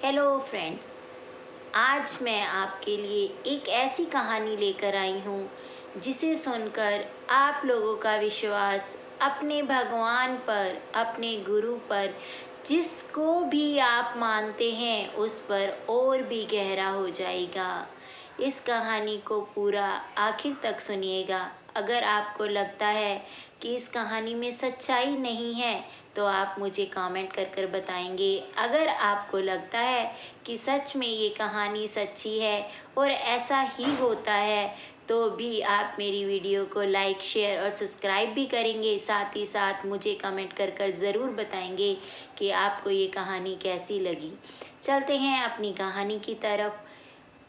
Hello friends, आज मैं आपके लिए एक ऐसी कहानी लेकर आई हूँ जिसे सुनकर आप लोगों का विश्वास अपने भगवान पर, अपने गुरु पर, जिसको भी आप मानते हैं उस पर और भी गहरा हो जाएगा। इस कहानी को पूरा आखिर तक सुनिएगा। अगर आपको लगता है कि इस कहानी में सच्चाई नहीं है तो आप मुझे कमेंट कर कर बताएंगे। अगर आपको लगता है कि सच में ये कहानी सच्ची है और ऐसा ही होता है तो भी आप मेरी वीडियो को लाइक, शेयर और सब्सक्राइब भी करेंगे। साथ ही साथ मुझे कमेंट कर कर ज़रूर बताएंगे कि आपको ये कहानी कैसी लगी। चलते हैं अपनी कहानी की तरफ।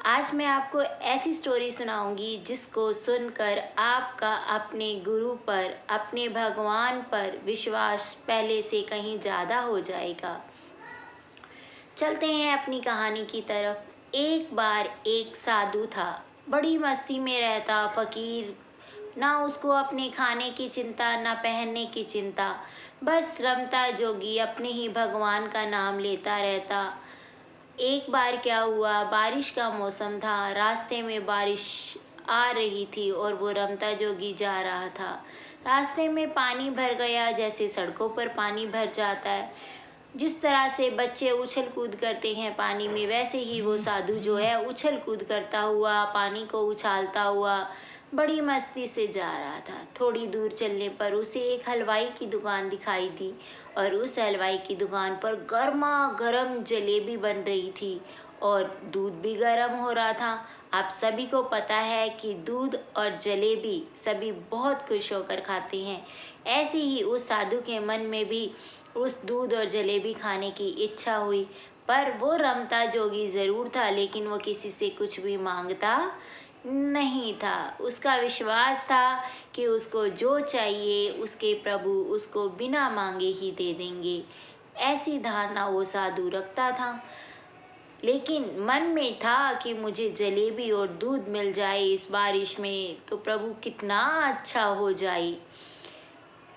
आज मैं आपको ऐसी स्टोरी सुनाऊंगी जिसको सुनकर आपका अपने गुरु पर, अपने भगवान पर विश्वास पहले से कहीं ज़्यादा हो जाएगा। चलते हैं अपनी कहानी की तरफ। एक बार एक साधु था, बड़ी मस्ती में रहता, फकीर, ना उसको अपने खाने की चिंता ना पहनने की चिंता, बस रमता जोगी अपने ही भगवान का नाम लेता रहता। एक बार क्या हुआ, बारिश का मौसम था, रास्ते में बारिश आ रही थी और वो रमता जोगी जा रहा था। रास्ते में पानी भर गया, जैसे सड़कों पर पानी भर जाता है। जिस तरह से बच्चे उछल कूद करते हैं पानी में, वैसे ही वो साधु जो है उछल कूद करता हुआ, पानी को उछालता हुआ बड़ी मस्ती से जा रहा था। थोड़ी दूर चलने पर उसे एक हलवाई की दुकान दिखाई दी और उस हलवाई की दुकान पर गर्मा गर्म जलेबी बन रही थी और दूध भी गर्म हो रहा था। आप सभी को पता है कि दूध और जलेबी सभी बहुत खुश होकर खाते हैं। ऐसे ही उस साधु के मन में भी उस दूध और जलेबी खाने की इच्छा हुई। पर वो रमता जोगी ज़रूर था, लेकिन वो किसी से कुछ भी मांगता नहीं था। उसका विश्वास था कि उसको जो चाहिए उसके प्रभु उसको बिना मांगे ही दे देंगे। ऐसी धारणा वो साधु रखता था, लेकिन मन में था कि मुझे जलेबी और दूध मिल जाए इस बारिश में तो प्रभु कितना अच्छा हो जाए।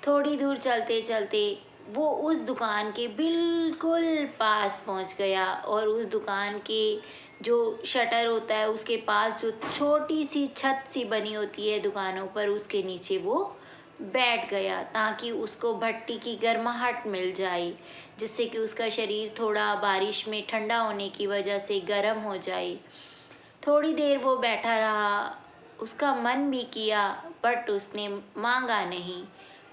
थोड़ी दूर चलते चलते वो उस दुकान के बिल्कुल पास पहुंच गया और उस दुकान के जो शटर होता है उसके पास जो छोटी सी छत सी बनी होती है दुकानों पर, उसके नीचे वो बैठ गया ताकि उसको भट्टी की गर्माहट मिल जाए, जिससे कि उसका शरीर थोड़ा बारिश में ठंडा होने की वजह से गर्म हो जाए। थोड़ी देर वो बैठा रहा, उसका मन भी किया बट उसने मांगा नहीं।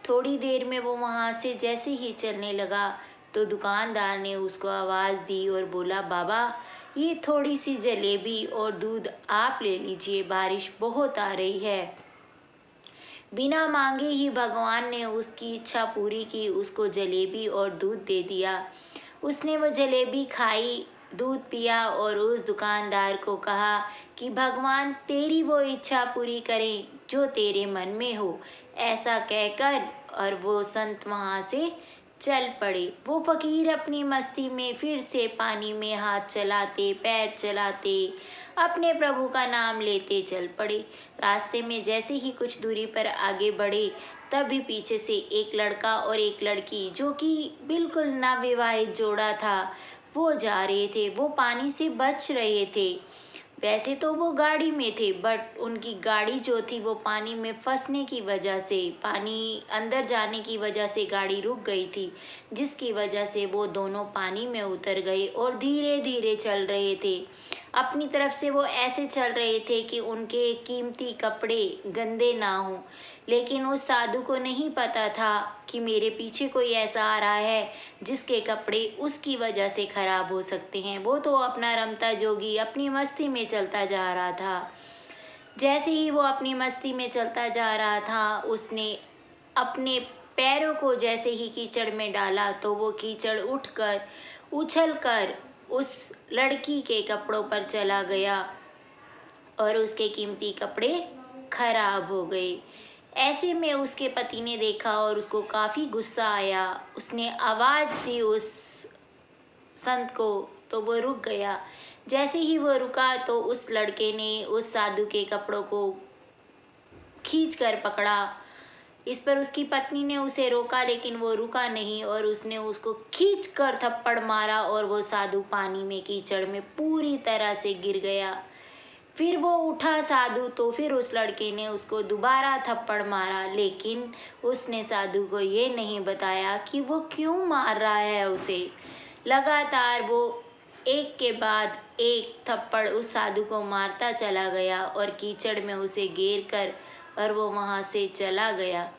थोड़ी देर में वो वहाँ से जैसे ही चलने लगा तो दुकानदार ने उसको आवाज़ दी और बोला, बाबा ये थोड़ी सी जलेबी और दूध आप ले लीजिए, बारिश बहुत आ रही है। बिना मांगे ही भगवान ने उसकी इच्छा पूरी की, उसको जलेबी और दूध दे दिया। उसने वो जलेबी खाई, दूध पिया और उस दुकानदार को कहा कि भगवान तेरी वो इच्छा पूरी करें जो तेरे मन में हो। ऐसा कहकर और वो संत वहाँ से चल पड़े। वो फकीर अपनी मस्ती में फिर से पानी में हाथ चलाते, पैर चलाते, अपने प्रभु का नाम लेते चल पड़े। रास्ते में जैसे ही कुछ दूरी पर आगे बढ़े तभी पीछे से एक लड़का और एक लड़की, जो कि बिल्कुल नवविवाहित जोड़ा था, वो जा रहे थे। वो पानी से बच रहे थे। वैसे तो वो गाड़ी में थे बट उनकी गाड़ी जो थी वो पानी में फंसने की वजह से, पानी अंदर जाने की वजह से गाड़ी रुक गई थी, जिसकी वजह से वो दोनों पानी में उतर गए और धीरे धीरे चल रहे थे। अपनी तरफ से वो ऐसे चल रहे थे कि उनके कीमती कपड़े गंदे ना हों, लेकिन उस साधु को नहीं पता था कि मेरे पीछे कोई ऐसा आ रहा है जिसके कपड़े उसकी वजह से खराब हो सकते हैं। वो तो अपना रमता जोगी अपनी मस्ती में चलता जा रहा था। जैसे ही वो अपनी मस्ती में चलता जा रहा था, उसने अपने पैरों को जैसे ही कीचड़ में डाला तो वो कीचड़ उठकर उछलकर उस लड़की के कपड़ों पर चला गया और उसके कीमती कपड़े खराब हो गए। ऐसे में उसके पति ने देखा और उसको काफ़ी गुस्सा आया। उसने आवाज़ दी उस संत को तो वो रुक गया। जैसे ही वो रुका तो उस लड़के ने उस साधु के कपड़ों को खींच कर पकड़ा, इस पर उसकी पत्नी ने उसे रोका, लेकिन वो रुका नहीं और उसने उसको खींच कर थप्पड़ मारा और वो साधु पानी में, कीचड़ में पूरी तरह से गिर गया। फिर वो उठा साधु, तो फिर उस लड़के ने उसको दोबारा थप्पड़ मारा, लेकिन उसने साधु को ये नहीं बताया कि वो क्यों मार रहा है उसे। लगातार वो एक के बाद एक थप्पड़ उस साधु को मारता चला गया और कीचड़ में उसे घेर कर और वो वहाँ से चला गया।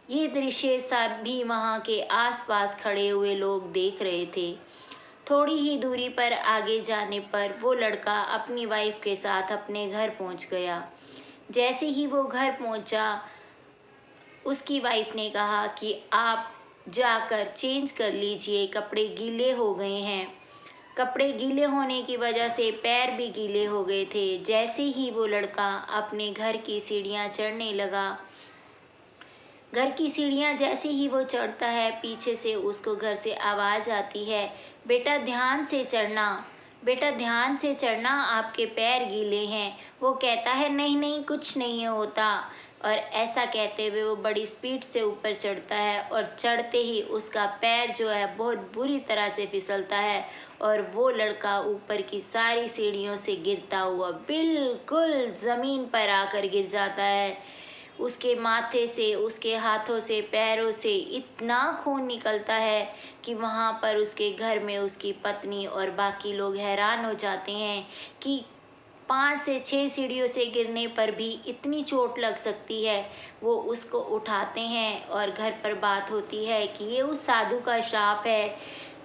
ये दृश्य सभी वहाँ के आसपास खड़े हुए लोग देख रहे थे। थोड़ी ही दूरी पर आगे जाने पर वो लड़का अपनी वाइफ के साथ अपने घर पहुँच गया। जैसे ही वो घर पहुँचा, उसकी वाइफ ने कहा कि आप जाकर चेंज कर लीजिए, कपड़े गीले हो गए हैं। कपड़े गीले होने की वजह से पैर भी गीले हो गए थे। जैसे ही वो लड़का अपने घर की सीढ़ियाँ चढ़ने लगा, घर की सीढ़ियाँ जैसे ही वो चढ़ता है, पीछे से उसको घर से आवाज़ आती है, बेटा ध्यान से चढ़ना, बेटा ध्यान से चढ़ना, आपके पैर गीले हैं। वो कहता है नहीं नहीं, कुछ नहीं होता। और ऐसा कहते हुए वो बड़ी स्पीड से ऊपर चढ़ता है और चढ़ते ही उसका पैर जो है बहुत बुरी तरह से फिसलता है और वो लड़का ऊपर की सारी सीढ़ियों से गिरता हुआ बिल्कुल ज़मीन पर आकर गिर जाता है। उसके माथे से, उसके हाथों से, पैरों से इतना खून निकलता है कि वहाँ पर उसके घर में उसकी पत्नी और बाकी लोग हैरान हो जाते हैं कि 5 से 6 सीढ़ियों से गिरने पर भी इतनी चोट लग सकती है। वो उसको उठाते हैं और घर पर बात होती है कि ये उस साधु का श्राप है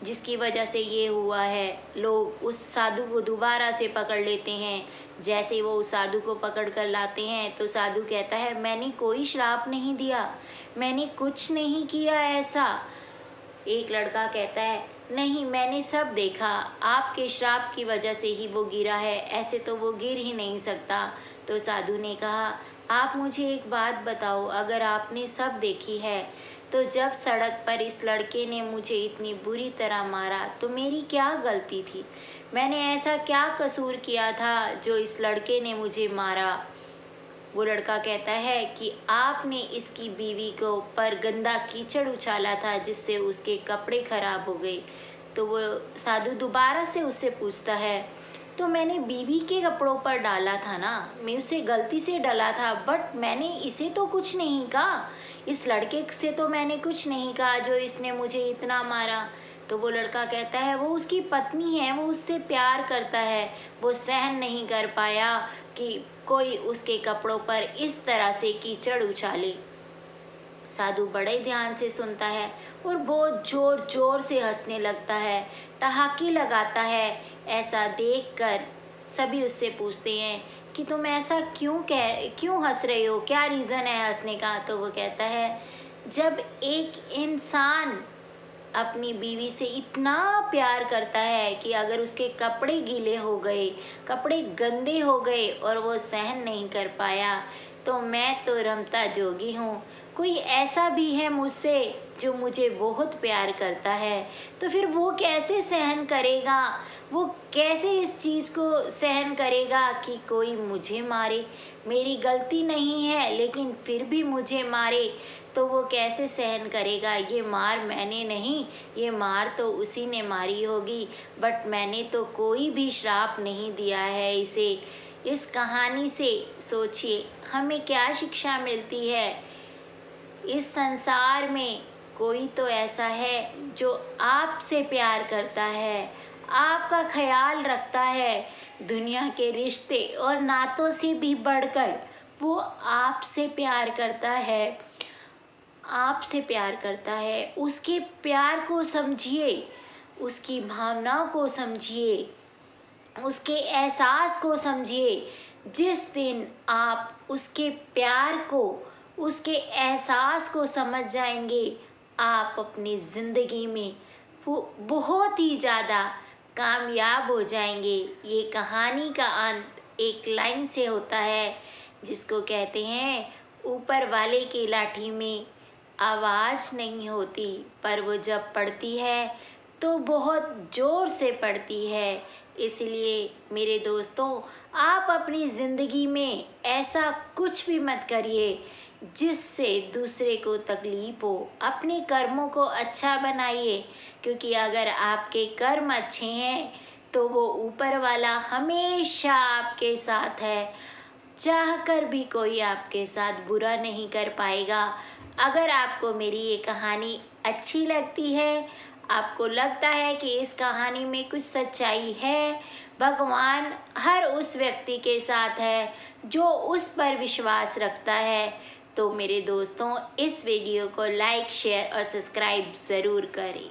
जिसकी वजह से ये हुआ है। लोग उस साधु को दोबारा से पकड़ लेते हैं। जैसे वो उस साधु को पकड़ कर लाते हैं तो साधु कहता है, मैंने कोई श्राप नहीं दिया, मैंने कुछ नहीं किया ऐसा। एक लड़का कहता है, नहीं मैंने सब देखा, आपके श्राप की वजह से ही वो गिरा है, ऐसे तो वो गिर ही नहीं सकता। तो साधु ने कहा, आप मुझे एक बात बताओ, अगर आपने सब देखी है तो जब सड़क पर इस लड़के ने मुझे इतनी बुरी तरह मारा तो मेरी क्या गलती थी? मैंने ऐसा क्या कसूर किया था जो इस लड़के ने मुझे मारा? वो लड़का कहता है कि आपने इसकी बीवी को पर गंदा कीचड़ उछाला था जिससे उसके कपड़े खराब हो गए। तो वो साधु दोबारा से उससे पूछता है, तो मैंने बीवी के कपड़ों पर डाला था ना, मैं उसे गलती से डाला था, बट मैंने इसे तो कुछ नहीं कहा, इस लड़के से तो मैंने कुछ नहीं कहा जो इसने मुझे इतना मारा। तो वो लड़का कहता है, वो उसकी पत्नी है, वो उससे प्यार करता है, वो सहन नहीं कर पाया कि कोई उसके कपड़ों पर इस तरह से कीचड़ उछाले। साधु बड़े ध्यान से सुनता है और बहुत जोर जोर से हंसने लगता है, ठहाके लगाता है। ऐसा देखकर सभी उससे पूछते हैं कि तुम ऐसा क्यों हंस रहे हो, क्या रीज़न है हंसने का? तो वो कहता है, जब एक इंसान अपनी बीवी से इतना प्यार करता है कि अगर उसके कपड़े गीले हो गए, कपड़े गंदे हो गए और वो सहन नहीं कर पाया, तो मैं तो रमता जोगी हूँ। कोई ऐसा भी है मुझसे जो मुझे बहुत प्यार करता है, तो फिर वो कैसे सहन करेगा, वो कैसे इस चीज़ को सहन करेगा कि कोई मुझे मारे? मेरी गलती नहीं है लेकिन फिर भी मुझे मारे, तो वो कैसे सहन करेगा? ये मार मैंने नहीं, ये मार तो उसी ने मारी होगी, बट मैंने तो कोई भी श्राप नहीं दिया है इसे। इस कहानी से सोचिए हमें क्या शिक्षा मिलती है। इस संसार में कोई तो ऐसा है जो आपसे प्यार करता है, आपका ख्याल रखता है, दुनिया के रिश्ते और नातों से भी बढ़कर वो आपसे प्यार करता है, आपसे प्यार करता है। उसके प्यार को समझिए, उसकी भावनाओं को समझिए, उसके एहसास को समझिए। जिस दिन आप उसके प्यार को, उसके एहसास को समझ जाएंगे, आप अपनी ज़िंदगी में बहुत ही ज़्यादा कामयाब हो जाएंगे। ये कहानी का अंत एक लाइन से होता है जिसको कहते हैं, ऊपर वाले की लाठी में आवाज़ नहीं होती, पर वो जब पड़ती है तो बहुत ज़ोर से पड़ती है। इसलिए मेरे दोस्तों, आप अपनी ज़िंदगी में ऐसा कुछ भी मत करिए जिससे दूसरे को तकलीफ हो। अपने कर्मों को अच्छा बनाइए, क्योंकि अगर आपके कर्म अच्छे हैं तो वो ऊपर वाला हमेशा आपके साथ है। चाहकर भी कोई आपके साथ बुरा नहीं कर पाएगा। अगर आपको मेरी ये कहानी अच्छी लगती है, आपको लगता है कि इस कहानी में कुछ सच्चाई है, भगवान हर उस व्यक्ति के साथ है जो उस पर विश्वास रखता है, तो मेरे दोस्तों इस वीडियो को लाइक, शेयर और सब्सक्राइब ज़रूर करें।